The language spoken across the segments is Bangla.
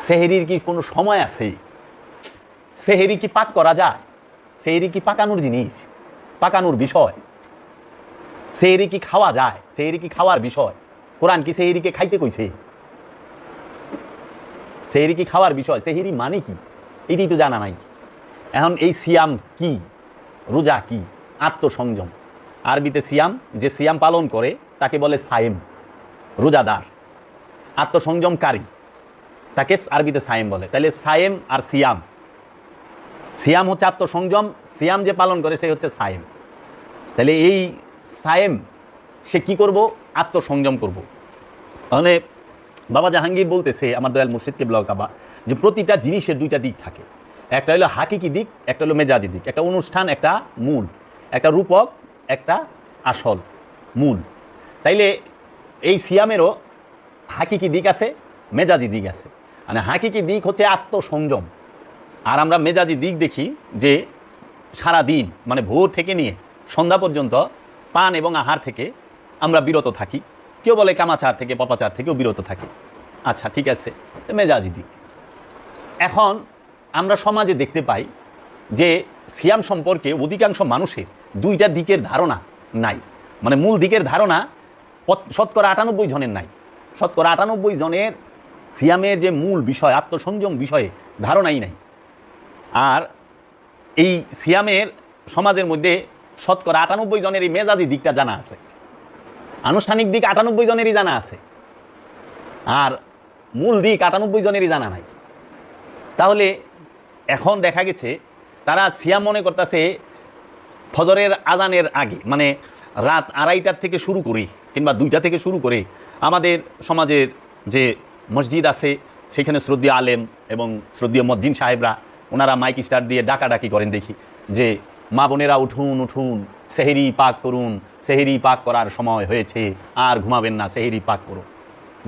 সেহেরির কি কোনো সময় আছে? সেহেরি কি পাক করা যায়? সেহেরি কি পাকানোর জিনিস, পাকানোর বিষয়? সেহেরি কি খাওয়া যায়? সেহেরি কি খাওয়ার বিষয়? কোরআন কি সেহেরিকে খাইতে কইছে? সেহেরি কি খাওয়ার বিষয়? সেহেরি মানে কি এটাই তো জানা নাই। এখন এই সিয়াম কি, রোজা কি, আত্মসংযম। আরবিতে সিয়াম, যে সিয়াম পালন করে তাকে বলে সায়েম, রোজাদার। আত্মসংযমকারী তাকে আরবিতে সায়েম বলে। তাহলে সায়েম আর সিয়াম, সিয়াম হচ্ছে আত্মসংযম, সিয়াম যে পালন করে সে হচ্ছে সায়েম। তাহলে এই সায়েম সে কি করব? আত্মসংযম করব। তাহলে বাবা জাহাঙ্গীর বলতেছে, আমার দয়াল মুর্শিদ কিবলা কাবা, যে প্রতিটা জিনিসের দুইটা দিক থাকে। একটা হলো হাকিকি দিক, একটা হলো মেজাজি দিক। একটা অনুষ্ঠান, একটা মূল, একটা রূপক, একটা আসল মূল। তাইলে এই সিয়ামেরও হাকিকি দিক আছে, মেজাজি দিক আছে। মানে হাকিকি দিক হচ্ছে আত্মসংযম, আর আমরা মেজাজি দিক দেখি যে সারা দিন মানে ভোর থেকে নিয়ে সন্ধ্যা পর্যন্ত পান এবং আহার থেকে আমরা বিরত থাকি। কেউ বলে কামাচার থেকে, পাপাচার থেকেও বিরত থাকি। আচ্ছা, ঠিক আছে, মেজাজি দিক। এখন আমরা সমাজে দেখতে পাই যে সিয়াম সম্পর্কে অধিকাংশ মানুষের দুইটা দিকের ধারণা নাই। মানে মূল দিকের ধারণা শতকরা 98 জনের নাই। শতকরা 98 জনের সিয়ামের যে মূল বিষয়, আত্মসংযম বিষয়ে ধারণাই নাই। আর এই সিয়ামের সমাজের মধ্যে শতকরা 98 জনের এই মেজাজি দিকটা জানা আছে, আনুষ্ঠানিক দিক 98 জনেরই জানা আছে, আর মূল দিক 98 জনেরই জানা নাই। তাহলে এখন দেখা গেছে তারা সিয়াম মনে করতেছে ফজরের আজানের আগে, মানে রাত 2:30টার থেকে শুরু করে কিংবা 2টা থেকে শুরু করে আমাদের সমাজের যে মসজিদ আছে সেখানে শ্রদ্ধীয় আলেম এবং শ্রদ্ধীয় মজ্জিন সাহেবরা ওনারা মাইক স্টার দিয়ে ডাকাডাকি করেন দেখি যে মা বোনেরা উঠুন উঠুন, সেহেরি পাক করুন, সেহেরি পাক করার সময় হয়েছে, আর ঘুমাবেন না, সেহেরি পাক করুন,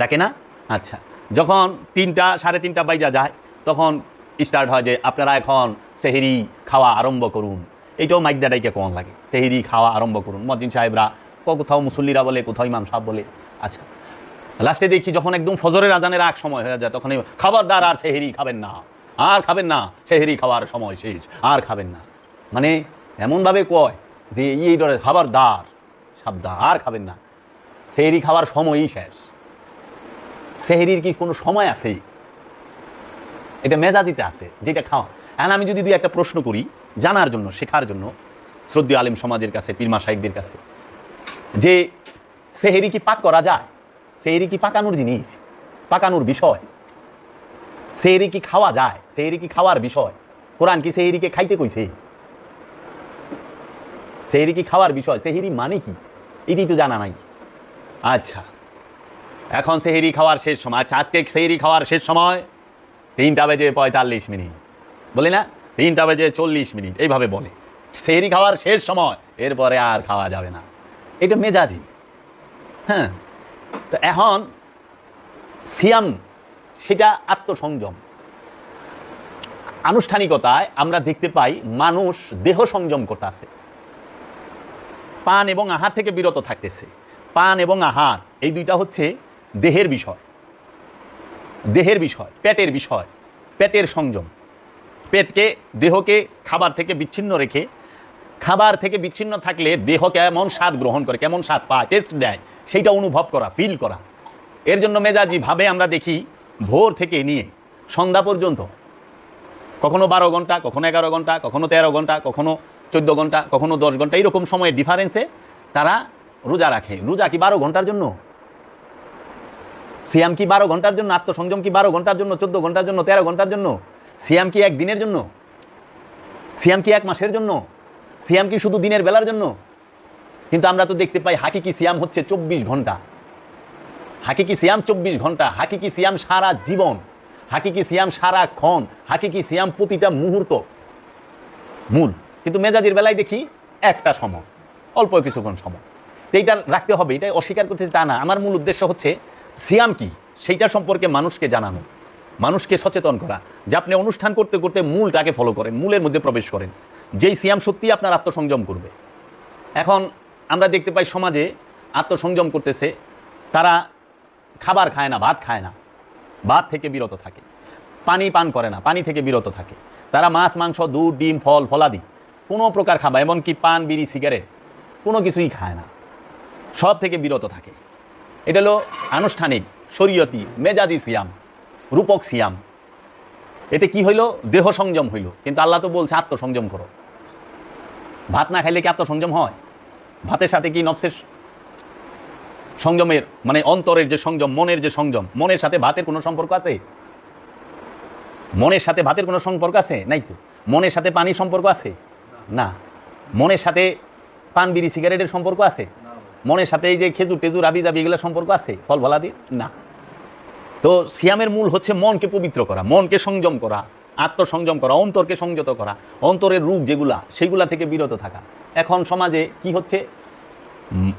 ডাকে না? আচ্ছা, যখন 3টা 3:30 বাইজা যায় তখন স্টার্ট হয় যে আপনারা এখন সেহেরি খাওয়া আরম্ভ করুন। এইটাও মাইক দাঁড়াইকে কেমন লাগে, সেহেরি খাওয়া আরম্ভ করুন। মজ্জিন সাহেবরা, কোথাও মুসল্লিরা বলে, কোথাও ইমাম সাহেব বলে। আচ্ছা, লাস্টে দেখি যখন একদম ফজরের আজানের আগ সময় হয়ে যায় তখন খাবারদার আর সেহেরি খাবেন না, আর খাবেন না, সেহেরি খাওয়ার সময় শেষ, আর খাবেন না। মানে এমনভাবে কয় যে এই ডরে খাবারদার, সাবধান, আর খাবেন না, সেহেরি খাওয়ার সময়ই শেষ। সেহেরির কি কোনো সময় আছে? এটা মেজাজিতে আছে যেটা খাওয়া। এখন আমি যদি একটা প্রশ্ন করি জানার জন্য, শেখার জন্য শ্রদ্ধেয় আলেম সমাজের কাছে, পীর মাশায়েখদের কাছে, যে সেহেরি কি পাক করা যায়? সেহেরি কি পাকানোর জিনিস, পাকানোর বিষয়? সেহেরি কি খাওয়া যায়? সেহেরি কি খাওয়ার বিষয়? কোরআন কি সেহেরিকে খাইতে কইছে? সেহেরি কি খাওয়ার বিষয়? সেহেরি মানে কি এটাই তো জানা নাই। আচ্ছা, এখন সেহেরি খাওয়ার শেষ সময়। আচ্ছা, আজকে সেহেরি খাওয়ার শেষ সময় 3:45 বলে না, 3:40 এইভাবে বলে সেহেরি খাওয়ার শেষ সময়, এরপরে আর খাওয়া যাবে না। এটা মেজাজি। হ্যাঁ, তো এখন সিয়াম সেটা আত্মসংযম। আনুষ্ঠানিকতায় আমরা দেখতে পাই মানুষ দেহ সংযম করতেছে, পান এবং আহার থেকে বিরত থাকতেছে। পান এবং আহার এই দুইটা হচ্ছে দেহের বিষয়, দেহের বিষয়, পেটের বিষয়, পেটের সংযম। পেটকে, দেহকে খাবার থেকে বিচ্ছিন্ন রেখে, খাবার থেকে বিচ্ছিন্ন থাকলে দেহ কেমন স্বাদ গ্রহণ করে, কেমন স্বাদ পায়, টেস্ট দেয়, সেইটা অনুভব করা, ফিল করা। এর জন্য মেজাজিভাবে আমরা দেখি ভোর থেকে নিয়ে সন্ধ্যা পর্যন্ত, কখনো 12 ঘন্টা, কখনো 11 ঘন্টা, কখনো 13 ঘন্টা, কখনো 14 ঘন্টা, কখনো 10 ঘন্টা, এইরকম সময়ের ডিফারেন্সে তারা রোজা রাখে। রোজা কি 12 ঘন্টার জন্য? সিয়াম কি 12 ঘন্টার জন্য? আত্মসংযম কি 12 ঘন্টার জন্য, 14 ঘন্টার জন্য, 13 ঘন্টার জন্য? সিয়াম কি একদিনের জন্য? সিয়াম কি 1 মাসের জন্য? সিয়াম কি শুধু দিনের বেলার জন্য? কিন্তু আমরা তো দেখতে পাই হাকিকি সিয়াম হচ্ছে 24 ঘন্টা। হাকিকি সিয়াম 24 ঘন্টা, হাকিকি সিয়াম সারা জীবন, হাকিকি সিয়াম সারাক্ষণ, হাকিকি সিয়াম প্রতিটা মুহূর্ত মূল। কিন্তু মেজাজির বেলায় দেখি একটা সময়, অল্প কিছুক্ষণ সময়। তো এইটা রাখতে হবে, এটাই অস্বীকার করতেছি তা না। আমার মূল উদ্দেশ্য হচ্ছে সিয়াম কি সেইটা সম্পর্কে মানুষকে জানানো, মানুষকে সচেতন করা, যে আপনি অনুষ্ঠান করতে করতে মূলটাকে ফলো করেন, মূলের মধ্যে প্রবেশ করেন, যেই সিয়াম সত্যি আপনার আত্মসংযম করবে। এখন আমরা দেখতে পাই সমাজে আত্মসংযম করতেছে, তারা খাবার খায় না, ভাত খায় না, ভাত থেকে বিরত থাকে। পানি পান করে না, পানি থেকে বিরত থাকে। তারা মাছ, মাংস, দুধ, ডিম, ফল, ফলাদি কোনো প্রকার খাবার, এমনকি পান, বিড়ি, সিগারেট কোনো কিছুই খায় না, সব থেকে বিরত থাকে। এটা হলো আনুষ্ঠানিক শরীয়তি মেজাজি সিয়াম, রূপক সিয়াম। এতে কি হইল? দেহ সংযম হইল। কিন্তু আল্লাহ তো বলছে আত্মসংযম করো। ভাত না খাইলে কি আত্মসংযম হয়? ভাতের সাথে কি নফসের সংযমের মানে অন্তরের যে সংযম, মনের যে সংযম, মনের সাথে ভাতের কোনো সম্পর্ক আছে? মনের সাথে ভাতের কোনো সম্পর্ক আছে? নাই তো। মনের সাথে পানির সম্পর্ক আছে? না। মনের সাথে পান, বিড়ি, সিগারেটের সম্পর্ক আছে? মনের সাথে এই যে খেজুর টেজুর, আবি জাবি এগুলোর সম্পর্ক আছে? ফল ফলাদি? না। তো সিয়ামের মূল হচ্ছে মনকে পবিত্র করা, মনকে সংযম করা, আত্মসংযম করা, অন্তরকে সংযত করা, অন্তরের রূপ যেগুলা সেগুলা থেকে বিরত থাকা। এখন সমাজে কি হচ্ছে?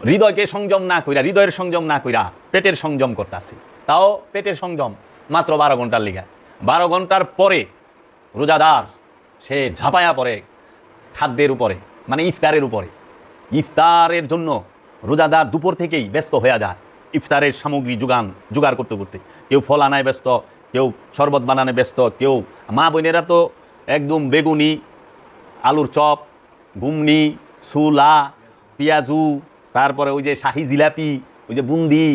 হৃদয়কে সংযম না কইরা, হৃদয়ের সংযম না কইরা পেটের সংযম করতেছে। তাও পেটের সংযম মাত্র 12 ঘন্টার লিগা। 12 ঘন্টার পরে রোজাদার সে ঝাঁপায়া পড়ে খাদ্যের উপরে, মানে ইফতারের উপরে। ইফতারের জন্য রোজাদার দুপুর থেকেই ব্যস্ত হয়ে যায় ইফতারের সামগ্রী জোগাড় করতে করতে। কেউ ফল আনায় ব্যস্ত, কেউ শরবত বানানো ব্যস্ত, কেউ মা বোনেরা তো একদম বেগুনি, আলুর চপ, ঘুমনি, সুলা, পেঁয়াজু, তারপরে ওই যে শাহি জিলাপি, ওই যে বুন্দি,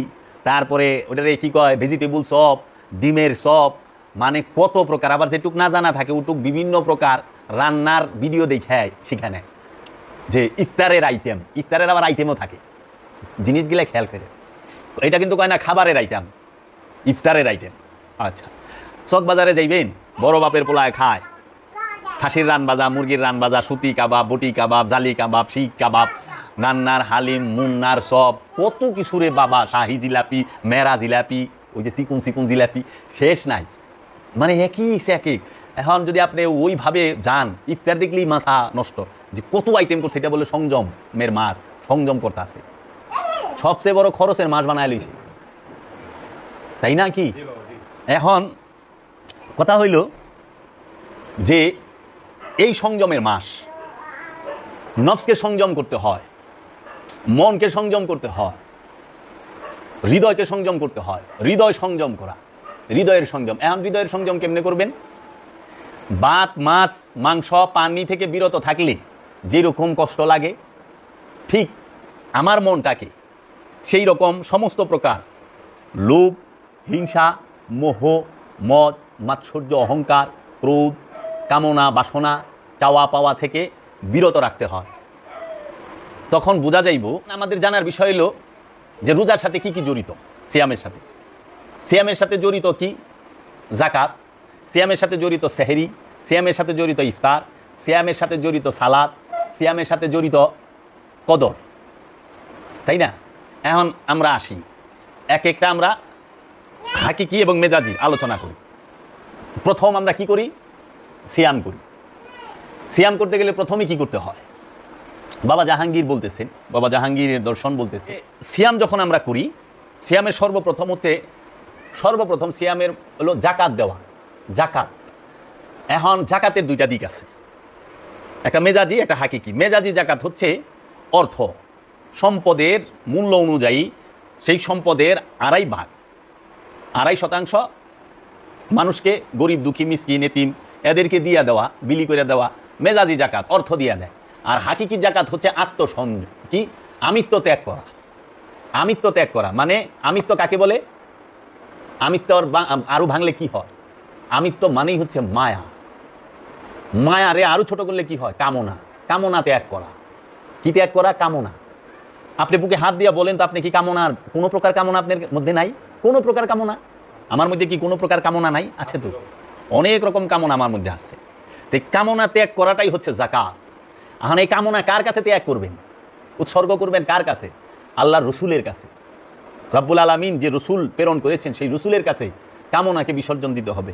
তারপরে ওটারে কী কয় ভেজিটেবল চপ, ডিমের চপ, মানে কত প্রকার। আবার যেটুক না জানা থাকে ওটুক বিভিন্ন প্রকার রান্নার ভিডিও দেখায় সেখানে, যে ইফতারের আইটেম, ইফতারের আবার আইটেমও থাকে। জিনিসগুলো খেয়াল করে, এটা কিন্তু কয় না খাবারের আইটেম, ইফতারের আইটেম। আচ্ছা, চক বাজারে যাইবেন, বড় বাপের পোলায় খায় খাসির রান ভাজা, মুরগির রান ভাজা, সুতি কাবাব, বটি কাবাব, জালি কাবাব, শিক কাবাব, নান্নার হালিম, মুন্নার সব কত কিছুরে বাবা, শাহি জিলাপি, মেরা জিলাপি, ওই যে চিকুন চিকুন জিলাপি, শেষ নাই। মানে একই সে একই। এখন যদি আপনি ওইভাবে যান, ইফতার দেখলেই মাথা নষ্ট, যে কত আইটেম করছে। এটা বলে সংযমের মার, সংযম করতে আছে। সবচেয়ে বড় খরচের মাস বানায় লইছে, তাই না কি? এখন কথা হইল যে এই সংযমের মাস, নফসকে সংযম করতে হয়, মনকে সংযম করতে হয়, হৃদয়কে সংযম করতে হয়। হৃদয় সংযম করা, হৃদয়ের সংযম। এখন হৃদয়ের সংযম কেমনে করবেন? ভাত, মাছ, মাংস, পানি থেকে বিরত থাকলে যেরকম কষ্ট লাগে, ঠিক আমার মনটাকে সেই রকম সমস্ত প্রকার লোভ, হিংসা, মোহ, মদ, মাৎসর্য, অহংকার, ক্রোধ, কামনা, বাসনা, চাওয়া পাওয়া থেকে বিরত রাখতে হয়। তখন বোঝা যাইব। আমাদের জানার বিষয় হলো যে রোজার সাথে কি কি জড়িত। সিয়ামের সাথে, সিয়ামের সাথে জড়িত কি? জাকাত। সিয়ামের সাথে জড়িত সেহরি। সিয়ামের সাথে জড়িত ইফতার। সিয়ামের সাথে জড়িত সালাদ। সিয়ামের সাথে জড়িত কদর, তাই না? এখন আমরা আসি, এক একটা আমরা হাকিকি এবং মেজাজি আলোচনা করি। প্রথম আমরা কি করি? সিয়াম করি। সিয়াম করতে গেলে প্রথমে কি করতে হয়? বাবা জাহাঙ্গীর বলতেছেন, বাবা জাহাঙ্গীরের দর্শন বলতেছে, সিয়াম যখন আমরা করি, সিয়ামের সর্বপ্রথম সিয়ামের হলো জাকাত দেওয়া। জাকাত। এখন জাকাতের দুইটা দিক আছে, একটা মেজাজি, একটা হাকিকি। মেজাজি জাকাত হচ্ছে অর্থ সম্পদের মূল্য অনুযায়ী সেই সম্পদের 2.5% মানুষকে, গরিব দুঃখী মিসকিন এতিম এদেরকে দিয়া দেওয়া, বিলি করে দেওয়া মেজাজি জাকাত, অর্থ দিয়া দেয়। আর হাকিকি জাকাত হচ্ছে আত্মসংযম, কি? আমিত্ব ত্যাগ করা। আমিত্ব ত্যাগ করা মানে আমিত্ব কাকে বলে? আমিত্ব আরো ভাঙলে কি হয়? আমিত্ব মানেই হচ্ছে মায়া। মায়ারে আরো ছোট করলে কি হয়? কামনা। কামনা ত্যাগ করা। কি ত্যাগ করা? কামনা। আপনি বুকে হাত দিয়া বলেন তো, আপনি কি কামনার কোনো প্রকার কামনা আপনার মধ্যে নাই? কোনো প্রকার কামনা আমার মধ্যে কি কোনো প্রকার কামনা নাই? আছে তো, অনেক রকম কামনা আমার মধ্যে আছে। তো কামনা ত্যাগ করাটাই হচ্ছে জাকাত। এখন এই কামনা কার কাছে ত্যাগ করবেন? উৎসর্গ করবেন কার কাছে? আল্লাহর রসুলের কাছে। রব্বুল আলামিন যে রসুল প্রেরণ করেছেন সেই রসুলের কাছে কামনাকে বিসর্জন দিতে হবে।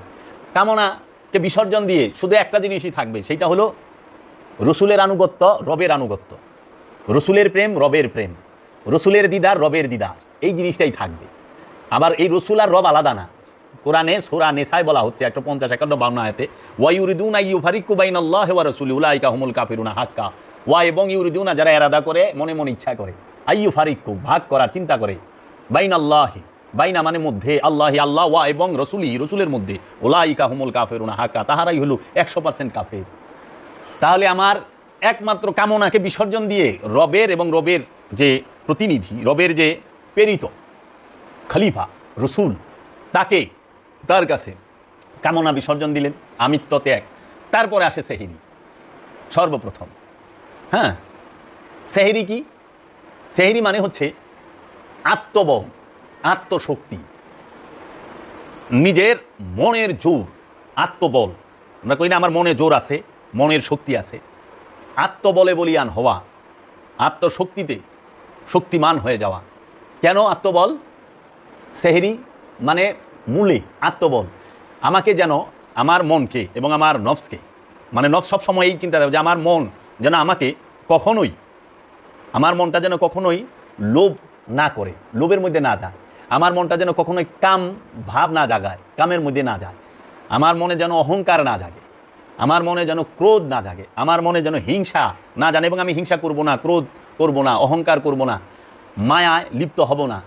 কামনাকে বিসর্জন দিয়ে শুধু একটা জিনিসই থাকবে, সেটা হলো রসুলের আনুগত্য, রবের আনুগত্য। রসুলের প্রেম, রবের প্রেম। রসুলের দিদার, রবের দিদার, এই জিনিসটাই থাকবে। আবার এই রসুল আর রব আলাদা না। কোরআনে সূরা নিসায় বলা হচ্ছে 150, 51 আয়াতে, ওয়া ইউরিদুনা ইউফারিকু বাইনাল্লাহি ওয়া রাসূলিহি উলাইকা হুমুল কাফিরুনা হাক্কা। ওয়া এবং ইউরিদুনা, যারা ইরাদা করে, মনে মনে ইচ্ছা করে, আইয়ুফারিকু, ভাগ করার চিন্তা করে, বাইনাল্লাহি, বাইনা মানে মধ্যে, আল্লাহি আল্লাহ ওয়া এবং রসুলি রসুলের মধ্যে, ওলাইকা হুমুল কাফেরুনা হাক্কা, তাহারাই হলো 100% কাফের। তাহলে আমার একমাত্র কামনাকে বিসর্জন দিয়ে রবের এবং রবের যে প্রতিনিধি, রবের যে প্রেরিত খলিফা রসুল, তাকে তার কাছে কামনা বিসর্জন দিলেন, আমিত্ব ত্যাগ। তারপরে আসে সেহরি সর্বপ্রথম। হ্যাঁ, সেহরি কি? সেহরি মানে হচ্ছে আত্মবল, আত্মশক্তি, নিজের মনের জোর, আত্মবল। আমরা কই না আমার মনে জোর আছে, মনের শক্তি আছে। আত্মবলে বলিয়ান হওয়া, আত্মশক্তিতে শক্তিমান হয়ে যাওয়া। কেন আত্মবল? সেহরি মানে মূলে আত্মবল। আমাকে যেন, আমার মনকে এবং আমার নফসকে, মানে নফস সবসময় এই চিন্তা দেবে যে আমার মন যেন আমাকে কখনোই, আমার মনটা যেন কখনোই লোভ না করে, লোভের মধ্যে না যায়। আমার মনটা যেন কখনোই কাম ভাব না জাগায়, কামের মধ্যে না যায়। আমার মনে যেন অহংকার না জাগে, আমার মনে যেন ক্রোধ না জাগে, আমার মনে যেন হিংসা না জানে, এবং আমি হিংসা করব না, ক্রোধ করব না, অহংকার করব না, মায়ায় লিপ্ত হব না,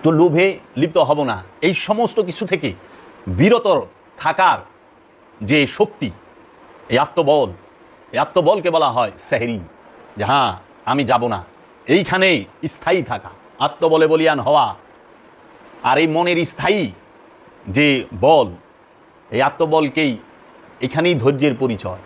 তো লোভে লিপ্ত হব না। এই সমস্ত কিছু থেকে বিরত থাকার যে শক্তি, এই আত্মবল, এই আত্মবলকে বলা হয় সেহরি। যে হ্যাঁ, আমি যাব না, এইখানে স্থায়ী থাকা, আত্মবলে বলিয়ান হওয়া। আর এই মনের স্থায়ী যে বল, এই আত্মবলকেই, এখানেই ধৈর্যের পরিচয়।